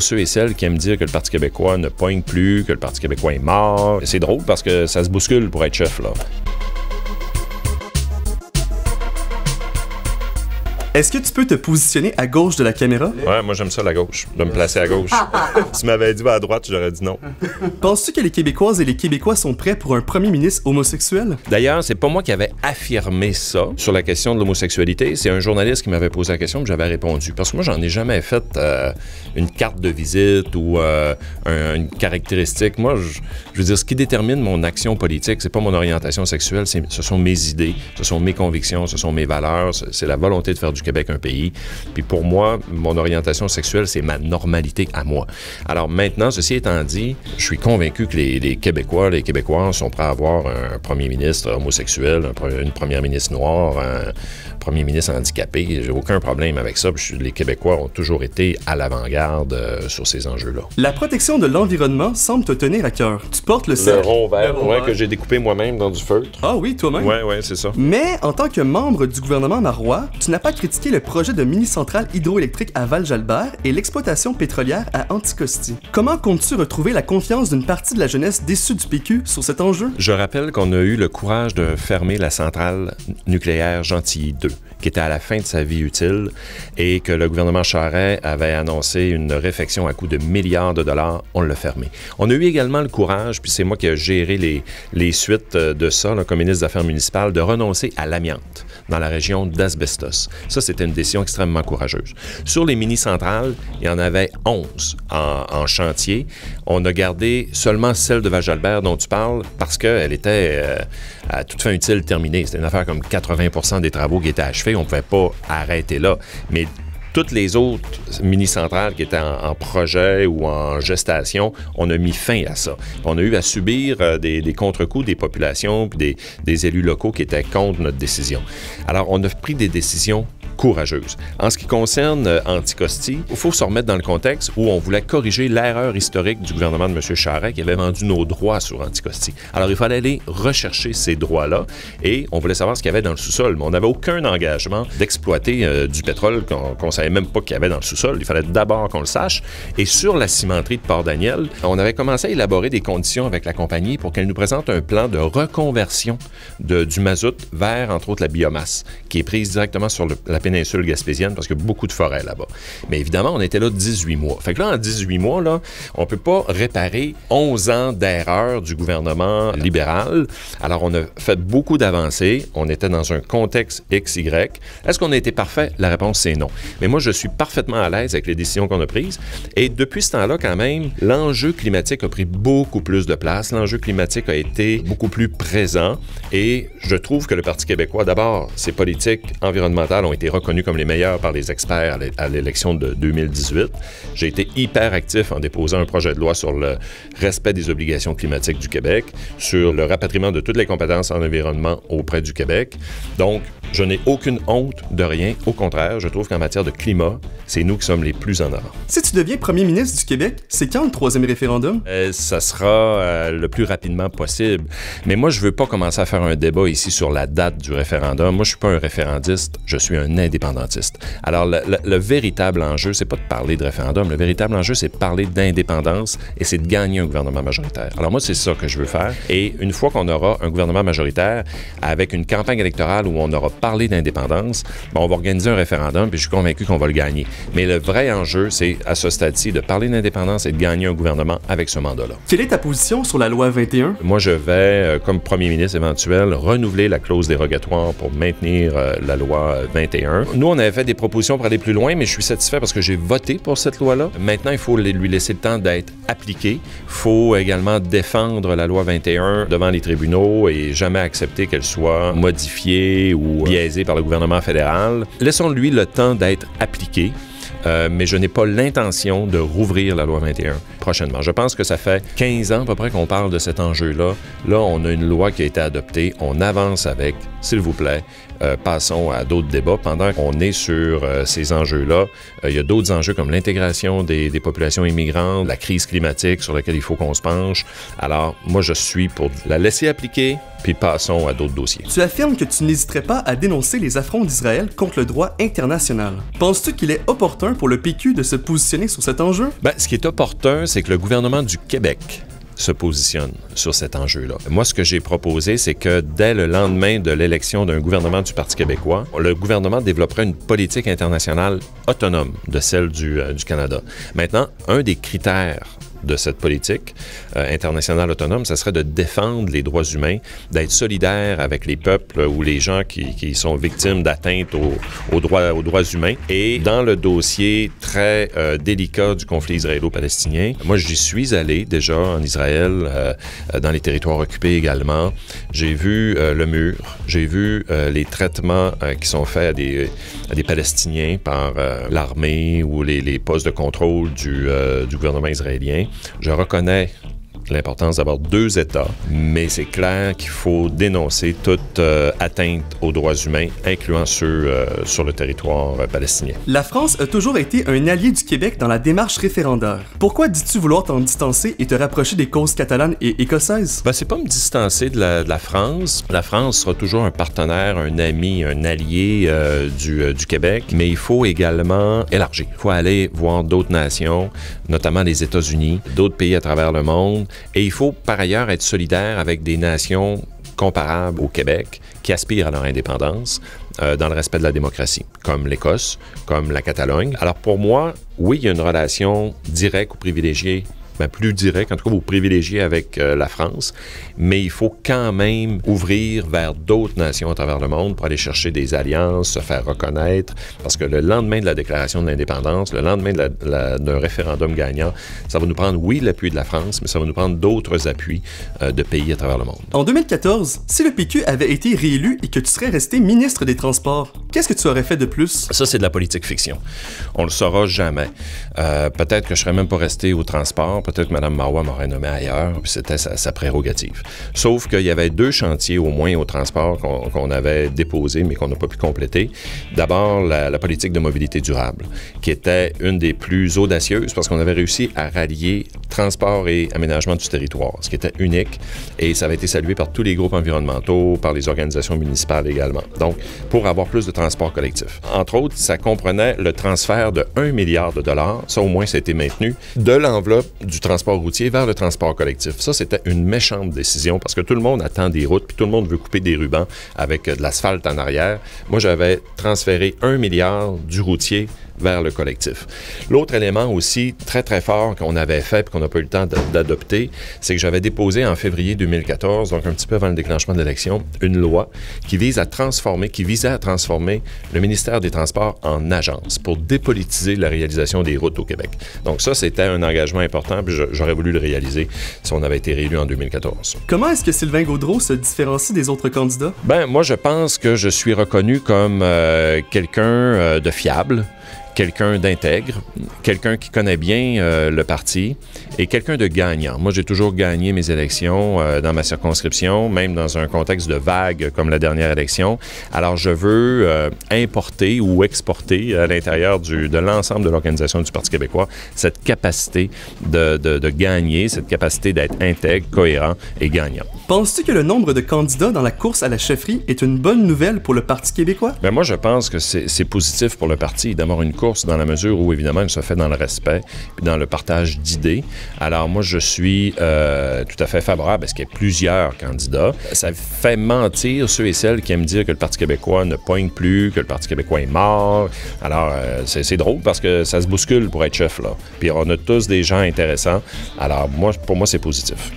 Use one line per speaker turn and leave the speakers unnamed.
Ceux et celles qui aiment dire que le Parti québécois ne pogne plus, que le Parti québécois est mort, c'est drôle parce que ça se bouscule pour être chef, là.
Est-ce que tu peux te positionner à gauche de la caméra?
Ouais, moi j'aime ça la gauche, de me placer à gauche. Si tu m'avais dit à droite, j'aurais dit non.
Penses-tu que les Québécoises et les Québécois sont prêts pour un premier ministre homosexuel?
D'ailleurs, c'est pas moi qui avais affirmé ça sur la question de l'homosexualité, c'est un journaliste qui m'avait posé la question et j'avais répondu. Parce que moi, j'en ai jamais fait une carte de visite ou une caractéristique. Moi, je veux dire, ce qui détermine mon action politique, c'est pas mon orientation sexuelle, ce sont mes idées, ce sont mes convictions, ce sont mes valeurs, c'est la volonté de faire du Québec un pays. Puis pour moi, mon orientation sexuelle, c'est ma normalité à moi. Alors maintenant, ceci étant dit, je suis convaincu que les Québécois, les Québécoises sont prêts à avoir un premier ministre homosexuel, une première ministre noire, un premier ministre handicapé. J'ai aucun problème avec ça. Puis les Québécois ont toujours été à l'avant-garde sur ces enjeux-là.
La protection de l'environnement semble te tenir à cœur. Tu portes le
rond vert, que j'ai découpé moi-même dans du feutre.
Ah oui, toi-même?
Ouais, c'est ça.
Mais en tant que membre du gouvernement marois, tu n'as pas critiqué le projet de mini-centrale hydroélectrique à Val-Jalbert et l'exploitation pétrolière à Anticosti. Comment comptes-tu retrouver la confiance d'une partie de la jeunesse déçue du PQ sur cet enjeu?
Je rappelle qu'on a eu le courage de fermer la centrale nucléaire Gentilly 2, qui était à la fin de sa vie utile, et que le gouvernement Charest avait annoncé une réfection à coût de milliards de dollars. On l'a fermé. On a eu également le courage, puis c'est moi qui ai géré les suites de ça, là, comme ministre des Affaires municipales, de renoncer à l'amiante dans la région d'Asbestos. Ça, c'était une décision extrêmement courageuse. Sur les mini-centrales, il y en avait 11 en chantier. On a gardé seulement celle de Val-Jalbert dont tu parles parce qu'elle était à toute fin utile terminée. C'était une affaire comme 80% des travaux qui étaient achevés. On ne pouvait pas arrêter là. Mais toutes les autres mini-centrales qui étaient en projet ou en gestation, on a mis fin à ça. On a eu à subir des contre-coups des populations puis des élus locaux qui étaient contre notre décision. Alors, on a pris des décisions courageuse. En ce qui concerne Anticosti, il faut se remettre dans le contexte où on voulait corriger l'erreur historique du gouvernement de M. Charest qui avait vendu nos droits sur Anticosti. Alors, il fallait aller rechercher ces droits-là et on voulait savoir ce qu'il y avait dans le sous-sol. Mais on n'avait aucun engagement d'exploiter du pétrole qu'on ne savait même pas qu'il y avait dans le sous-sol. Il fallait d'abord qu'on le sache. Et sur la cimenterie de Port-Daniel, on avait commencé à élaborer des conditions avec la compagnie pour qu'elle nous présente un plan de reconversion du mazout vers, entre autres, la biomasse, qui est prise directement sur la péninsule gaspésienne parce qu'il y a beaucoup de forêts là-bas. Mais évidemment, on était là 18 mois. Fait que là, en 18 mois, là, on ne peut pas réparer 11 ans d'erreur du gouvernement libéral. Alors, on a fait beaucoup d'avancées. On était dans un contexte XY. Est-ce qu'on a été parfait? La réponse, c'est non. Mais moi, je suis parfaitement à l'aise avec les décisions qu'on a prises. Et depuis ce temps-là, quand même, l'enjeu climatique a pris beaucoup plus de place. L'enjeu climatique a été beaucoup plus présent. Et je trouve que le Parti québécois, d'abord, ses politiques environnementales ont été reconnues comme les meilleures par les experts à l'élection de 2018. J'ai été hyper actif en déposant un projet de loi sur le respect des obligations climatiques du Québec, sur le rapatriement de toutes les compétences en environnement auprès du Québec. Donc, je n'ai aucune honte de rien. Au contraire, je trouve qu'en matière de climat, c'est nous qui sommes les plus en avant.
Si tu deviens premier ministre du Québec, c'est quand le 3e référendum?
Ça sera le plus rapidement possible. Mais moi, je veux pas commencer à faire un débat ici sur la date du référendum. Moi, je suis pas un référendiste, je suis un indépendantiste. Alors, le véritable enjeu, c'est pas de parler de référendum. Le véritable enjeu, c'est de parler d'indépendance et c'est de gagner un gouvernement majoritaire. Alors moi, c'est ça que je veux faire. Et une fois qu'on aura un gouvernement majoritaire avec une campagne électorale où on aura parlé d'indépendance, on va organiser un référendum puis je suis convaincu qu'on va le gagner. Mais le vrai enjeu, c'est à ce stade-ci de parler d'indépendance et de gagner un gouvernement avec ce mandat-là.
Quelle est ta position sur la loi 21?
Moi, je vais, comme premier ministre éventuel, renouveler la clause dérogatoire pour maintenir la loi 21. Nous, on avait fait des propositions pour aller plus loin, mais je suis satisfait parce que j'ai voté pour cette loi-là. Maintenant, il faut lui laisser le temps d'être appliqué. Il faut également défendre la loi 21 devant les tribunaux et jamais accepter qu'elle soit modifiée ou biaisée par le gouvernement fédéral. Laissons-lui le temps d'être appliqué. Mais je n'ai pas l'intention de rouvrir la loi 21 prochainement. Je pense que ça fait 15 ans à peu près qu'on parle de cet enjeu-là. Là, on a une loi qui a été adoptée. On avance avec, s'il vous plaît. Passons à d'autres débats. Pendant qu'on est sur ces enjeux-là, il y a d'autres enjeux comme l'intégration des populations immigrantes, la crise climatique sur laquelle il faut qu'on se penche. Alors, moi, je suis pour la laisser appliquer, puis passons à d'autres dossiers.
Tu affirmes que tu n'hésiterais pas à dénoncer les affronts d'Israël contre le droit international. Penses-tu qu'il est opportun opportun pour le PQ de se positionner sur cet enjeu?
Bien, ce qui est opportun, c'est que le gouvernement du Québec se positionne sur cet enjeu-là. Moi, ce que j'ai proposé, c'est que dès le lendemain de l'élection d'un gouvernement du Parti québécois, le gouvernement développerait une politique internationale autonome de celle du Canada. Maintenant, un des critères de cette politique internationale autonome, ça serait de défendre les droits humains, d'être solidaire avec les peuples ou les gens qui sont victimes d'atteintes aux droits humains. Et dans le dossier très délicat du conflit israélo-palestinien, moi, j'y suis allé déjà en Israël, dans les territoires occupés également. J'ai vu le mur, j'ai vu les traitements qui sont faits à des Palestiniens par l'armée ou les postes de contrôle du gouvernement israélien. Je reconnais l'importance d'avoir deux États, mais c'est clair qu'il faut dénoncer toute atteinte aux droits humains, incluant ceux sur le territoire palestinien.
La France a toujours été un allié du Québec dans la démarche référendaire. Pourquoi dis-tu vouloir t'en distancer et te rapprocher des causes catalanes et écossaises?
Ben, c'est pas me distancer de la France. La France sera toujours un partenaire, un ami, un allié du Québec, mais il faut également élargir. Il faut aller voir d'autres nations, notamment les États-Unis, d'autres pays à travers le monde. Et il faut par ailleurs être solidaire avec des nations comparables au Québec qui aspirent à leur indépendance dans le respect de la démocratie, comme l'Écosse, comme la Catalogne. Alors pour moi, oui, il y a une relation directe ou privilégiée, plus direct, en tout cas, vous privilégiez avec la France, mais il faut quand même ouvrir vers d'autres nations à travers le monde pour aller chercher des alliances, se faire reconnaître, parce que le lendemain de la déclaration de l'indépendance, le lendemain d'un référendum gagnant, ça va nous prendre, oui, l'appui de la France, mais ça va nous prendre d'autres appuis de pays à travers le monde.
En 2014, si le PQ avait été réélu et que tu serais resté ministre des Transports, qu'est-ce que tu aurais fait de plus?
Ça, c'est de la politique fiction. On le saura jamais. Peut-être que je serais même pas resté au transport. Peut-être que Mme Marois m'aurait nommé ailleurs, puis c'était sa prérogative. Sauf qu'il y avait deux chantiers au moins au transport qu'on avait déposés, mais qu'on n'a pas pu compléter. D'abord, la politique de mobilité durable, qui était une des plus audacieuses parce qu'on avait réussi à rallier transport et aménagement du territoire, ce qui était unique, et ça avait été salué par tous les groupes environnementaux, par les organisations municipales également. Donc, pour avoir plus de transport collectif. Entre autres, ça comprenait le transfert de 1 milliard de dollars, ça au moins ça a été maintenu, de l'enveloppe du transport routier vers le transport collectif. Ça, c'était une méchante décision parce que tout le monde attend des routes puis tout le monde veut couper des rubans avec de l'asphalte en arrière. Moi, j'avais transféré 1 milliard du routier vers le collectif. L'autre élément aussi très, très fort qu'on avait fait et qu'on n'a pas eu le temps d'adopter, c'est que j'avais déposé en février 2014, donc un petit peu avant le déclenchement de l'élection, une loi qui visait à transformer le ministère des Transports en agence pour dépolitiser la réalisation des routes au Québec. Donc ça, c'était un engagement important, puis j'aurais voulu le réaliser si on avait été réélu en 2014.
Comment est-ce que Sylvain Gaudreault se différencie des autres candidats?
Moi, je pense que je suis reconnu comme quelqu'un de fiable, quelqu'un d'intègre, quelqu'un qui connaît bien le parti et quelqu'un de gagnant. Moi, j'ai toujours gagné mes élections dans ma circonscription, même dans un contexte de vague comme la dernière élection. Alors, je veux importer ou exporter à l'intérieur de l'ensemble de l'organisation du Parti québécois cette capacité de gagner, cette capacité d'être intègre, cohérent et gagnant.
Penses-tu que le nombre de candidats dans la course à la chefferie est une bonne nouvelle pour le Parti québécois?
Moi, je pense que c'est positif pour le parti d'avoir une course dans la mesure où, évidemment, elle se fait dans le respect et dans le partage d'idées. Alors, moi, je suis tout à fait favorable à ce qu'il y ait plusieurs candidats. Ça fait mentir ceux et celles qui aiment dire que le Parti québécois ne poigne plus, que le Parti québécois est mort. Alors, c'est drôle parce que ça se bouscule pour être chef, là. Puis, on a tous des gens intéressants. Alors, pour moi, c'est positif.